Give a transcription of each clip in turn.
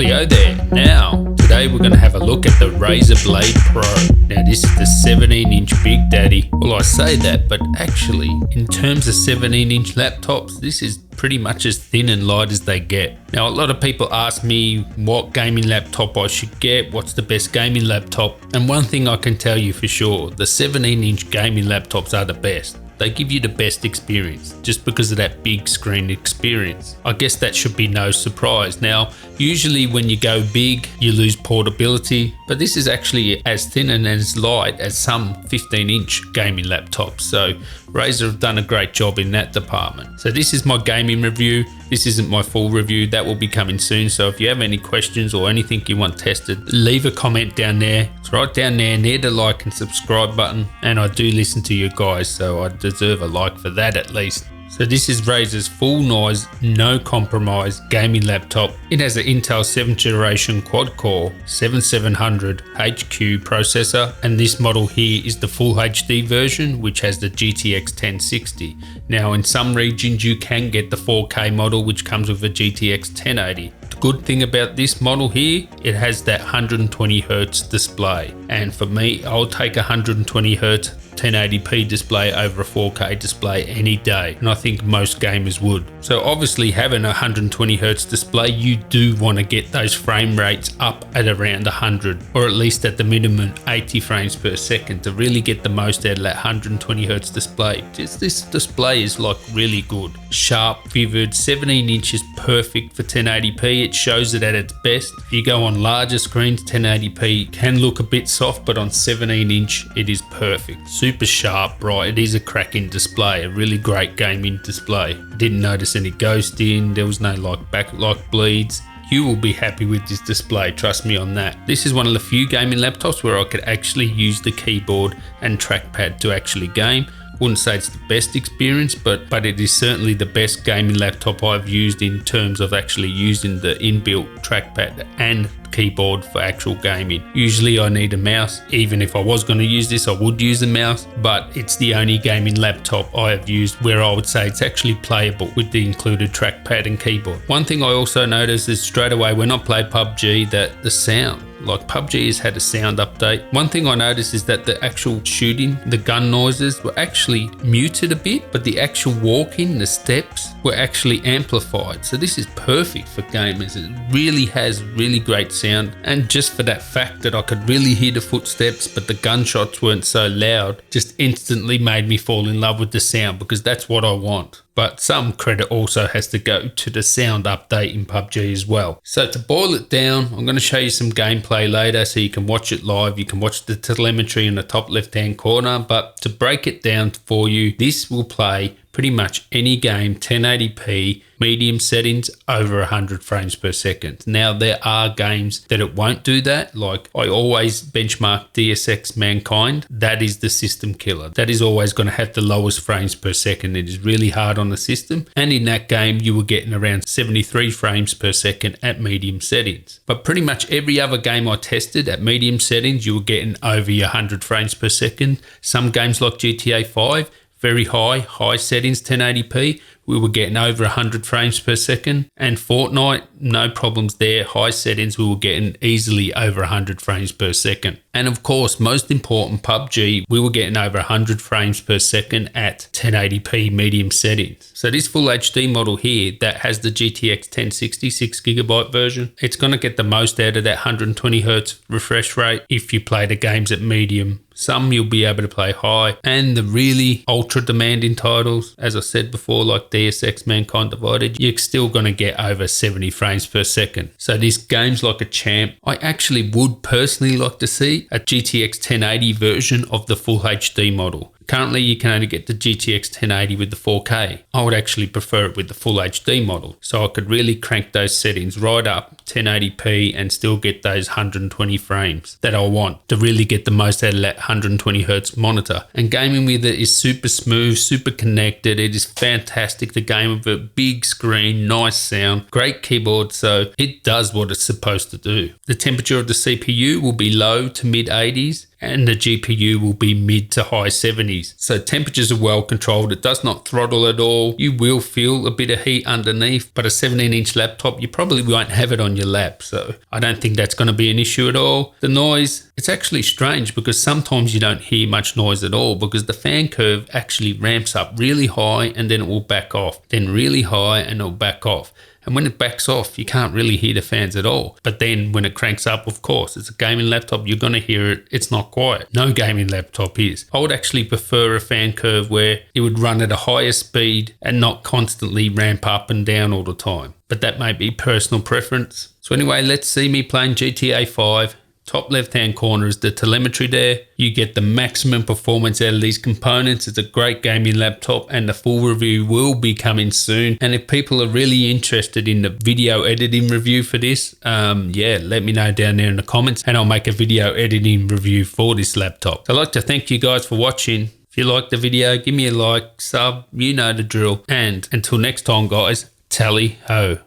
Yo there. Now, today we're going to have a look at the RAZER Blade Pro. Now this is the 17-inch Big Daddy. Well, I say that, but actually, in terms of 17-inch laptops, this is pretty much as thin and light as they get. Now, a lot of people ask me what gaming laptop I should get, what's the best gaming laptop, and one thing I can tell you for sure, the 17-inch gaming laptops are the best. They give you the best experience just because of that big screen experience. I guess that should be no surprise. Now, usually when you go big, you lose portability, but this is actually as thin and as light as some 15-inch gaming laptops. So Razer have done a great job in that department. So this is my gaming review. This isn't my full review. That will be coming soon. So if you have any questions or anything you want tested, leave a comment down there. It's right down there near the like and subscribe button. And I do listen to you guys, so I deserve a like for that at least. So this is Razer's full noise, no compromise gaming laptop. It has an Intel 7th generation quad-core 7700 HQ processor, and this model here is the full HD version, which has the GTX 1060. Now in some regions you can get the 4K model, which comes with a GTX 1080. The good thing about this model here, it has that 120Hz display, and for me, I'll take 120Hz 1080p display over a 4K display any day, and I think most gamers would. So obviously having a 120Hz display, you do want to get those frame rates up at around 100, or at least at the minimum 80 frames per second to really get the most out of that 120Hz display. Just this display is like really good, sharp, vivid. 17 inches perfect for 1080p. It shows it at its best. If you go on larger screens, 1080p can look a bit soft, but on 17 inch it is perfect. Super sharp, bright. It is a cracking display, a really great gaming display. Didn't notice any ghosting, there was no backlight bleeds. You will be happy with this display, trust me on that. This is one of the few gaming laptops where I could actually use the keyboard and trackpad to actually game. Wouldn't say it's the best experience, but it is certainly the best gaming laptop I've used in terms of actually using the inbuilt trackpad and keyboard for actual gaming. Usually I need a mouse. Even if I was going to use this, I would use a mouse, but it's the only gaming laptop I have used where I would say it's actually playable with the included trackpad and keyboard. One thing I also noticed is straight away when I play PUBG that the sound, like PUBG has had a sound update. One thing I noticed is that the actual shooting, the gun noises were actually muted a bit, but the actual walking, the steps were actually amplified. So this is perfect for gamers. It really has really great sound, and just for that fact that I could really hear the footsteps but the gunshots weren't so loud, just instantly made me fall in love with the sound, because that's what I want. But some credit also has to go to the sound update in PUBG as well. So to boil it down, I'm going to show you some gameplay later so you can watch it live. You can watch the telemetry in the top left hand corner, but to break it down for you, this will play pretty much any game 1080p medium settings over 100 frames per second. Now there are games that it won't do that, like I always benchmark Deus Ex Mankind. That is the system killer. That is always going to have the lowest frames per second. It is really hard on the system, and in that game you were getting around 73 frames per second at medium settings. But pretty much every other game I tested at medium settings, you were getting over your 100 frames per second. Some games like GTA 5, very high settings 1080p, we were getting over 100 frames per second. And Fortnite, no problems there, high settings, we were getting easily over 100 frames per second. And of course, most important, PUBG, we were getting over 100 frames per second at 1080p medium settings. So this full HD model here that has the GTX 1060 6GB version, it's going to get the most out of that 120Hz refresh rate if you play the games at medium. Some you'll be able to play high, and the really ultra demanding titles, as I said before, like Deus Ex Mankind Divided, you're still going to get over 70 frames per second. So these games like a champ, I actually would personally like to see a GTX 1080 version of the full HD model. Currently, you can only get the GTX 1080 with the 4K. I would actually prefer it with the full HD model, so I could really crank those settings right up 1080p and still get those 120 frames that I want to really get the most out of that 120Hz monitor. And gaming with it is super smooth, super connected. It is fantastic. The game with a big screen, nice sound, great keyboard, so it does what it's supposed to do. The temperature of the CPU will be low to mid 80s. and the GPU will be mid to high 70s. So temperatures are well controlled. It does not throttle at all. You will feel a bit of heat underneath, but a 17-inch laptop, you probably won't have it on your lap. So I don't think that's going to be an issue at all. The noise, it's actually strange because sometimes you don't hear much noise at all because the fan curve actually ramps up really high and then it will back off, then really high and it'll back off. And when it backs off, you can't really hear the fans at all. But then when it cranks up, of course, it's a gaming laptop, you're going to hear it. It's not quiet. No gaming laptop is. I would actually prefer a fan curve where it would run at a higher speed and not constantly ramp up and down all the time. But that may be personal preference. So anyway, let's see me playing GTA 5. Top left hand corner is the telemetry there. You get the maximum performance out of these components. It's a great gaming laptop and the full review will be coming soon. And if people are really interested in the video editing review for this, yeah, let me know down there in the comments and I'll make a video editing review for this laptop. I'd like to thank you guys for watching. If you liked the video, give me a like, sub, you know the drill. And until next time guys, tally ho.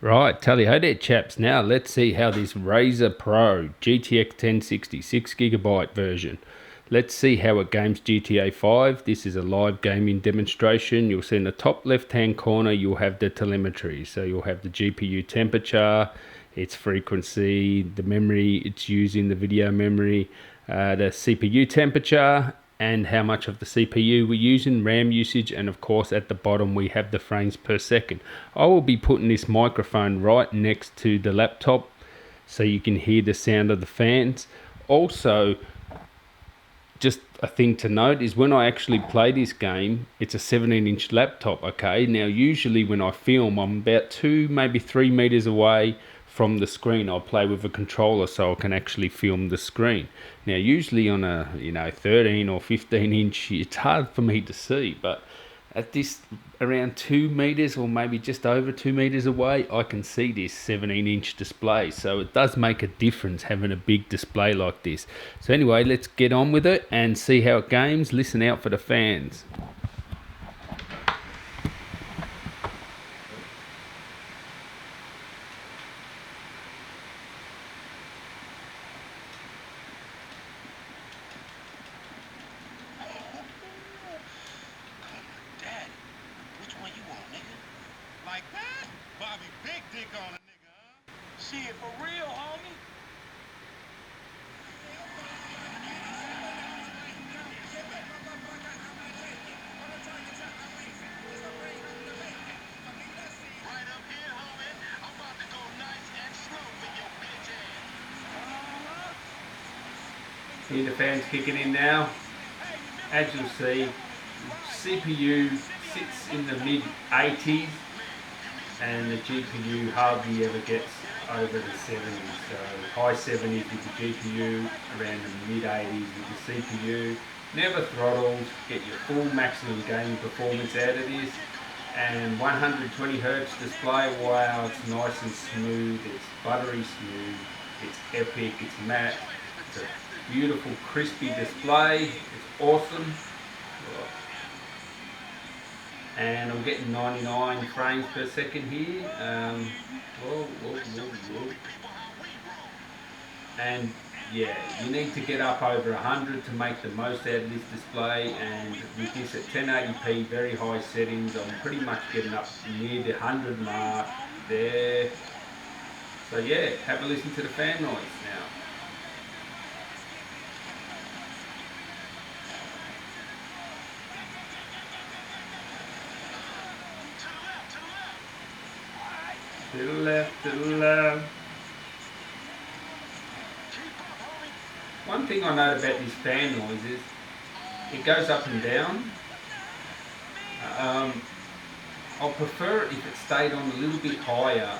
Right, tally ho there chaps. Now let's see how this RAZER Pro GTX 1060 6GB version. Let's see how it games GTA 5. This is a live gaming demonstration. You'll see in the top left hand corner you'll have the telemetry. So you'll have the GPU temperature, its frequency, the memory it's using, the video memory, the CPU temperature, and how much of the CPU we're using, RAM usage, and of course at the bottom we have the frames per second. I will be putting this microphone right next to the laptop so you can hear the sound of the fans. Also, just a thing to note is when I actually play this game, it's a 17-inch laptop, okay? Now usually when I film, I'm about 2, maybe 3 meters away from the screen. I'll play with a controller so I can actually film the screen. Now usually on a 13 or 15 inch it's hard for me to see, but at this around 2 meters or maybe just over 2 meters away I can see this 17-inch display, so it does make a difference having a big display like this. So anyway, let's get on with it and see how it games. Listen out for the fans. Like that? Bobby, big dick on a nigga, huh? Shit, for real, homie? Right up here, homie. I'm about to go nice and slow for your bitch ass. Hear the fans kicking in now. As you'll see, CPU sits in the mid 80s and the GPU hardly ever gets over the 70s. So high 70s with the GPU, around the mid 80s with the CPU. Never throttled, get your full maximum gaming performance out of this. And 120 Hz display, wow, it's nice and smooth, it's buttery smooth, it's epic, it's matte, it's a beautiful crispy display, it's awesome. And I'm getting 99 frames per second here. Whoa. And yeah, you need to get up over 100 to make the most out of this display, and with this at 1080p, very high settings, I'm pretty much getting up near the 100 mark there. So yeah, have a listen to the fan noise now. To the left, to the left. One thing I know about this fan noise is it goes up and down. I'll prefer it if it stayed on a little bit higher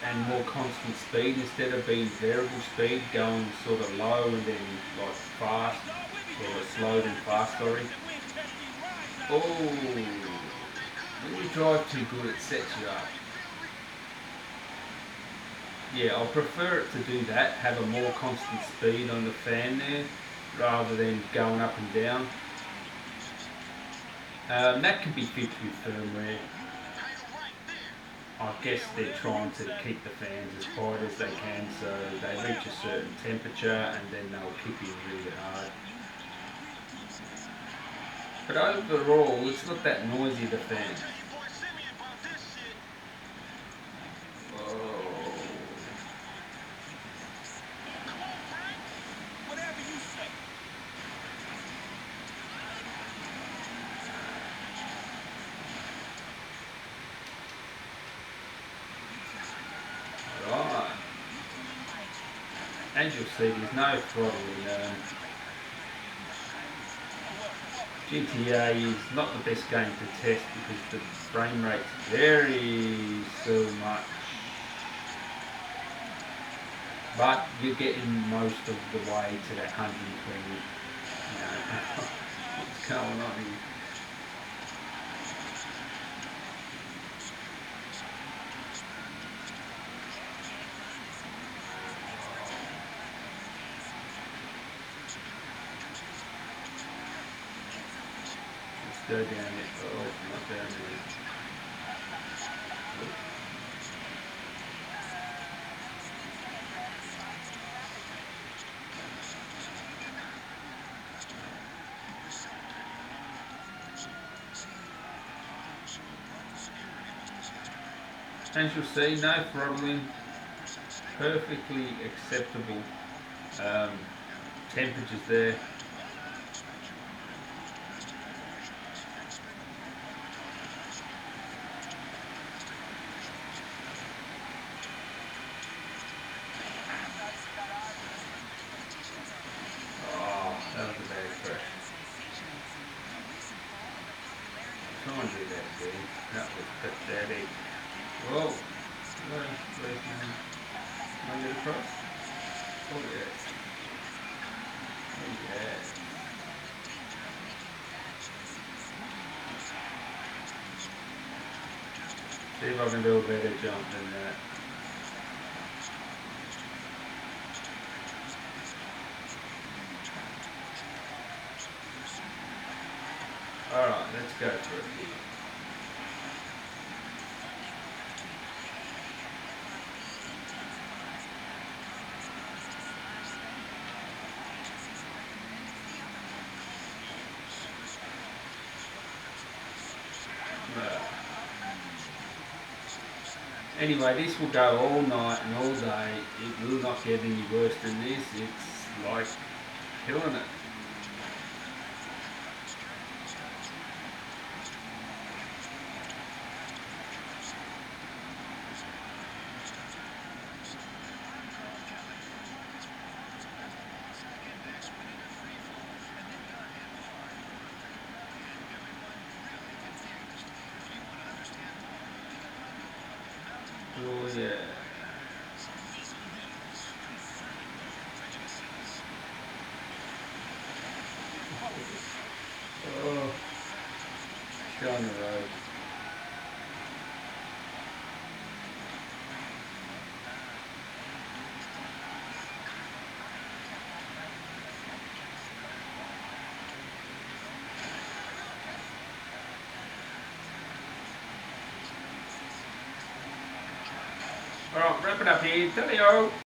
and more constant speed instead of being variable speed, going sort of low and then like fast, or slow then fast, sorry. Oh, when you drive too good it sets you up. Yeah, I'll prefer it to do that, have a more constant speed on the fan there, rather than going up and down. That can be fixed with firmware. I guess they're trying to keep the fans as quiet as they can, so they reach a certain temperature and then they'll kick in really hard. But overall, it's not that noisy, the fans. Right. As you'll see, there's no throttling. GTA is not the best game to test because the frame rate varies so much. But you're getting most of the way to that 120. You know, what's going on here? Let's go down it. Oh, not down there. As you'll see, no throttling, perfectly acceptable temperatures there. Oh, that was a bad crash. Try and do that, dude. That was pathetic. Whoa. Where's can I get across? Oh yeah. Oh yeah. See if I can do a better jump than that. Alright, let's go for it. Anyway, this will go all night and all day. It will not get any worse than this. It's like killing it. Oh yeah. Oh, down the road. Alright, wrap it up here. Tally-o.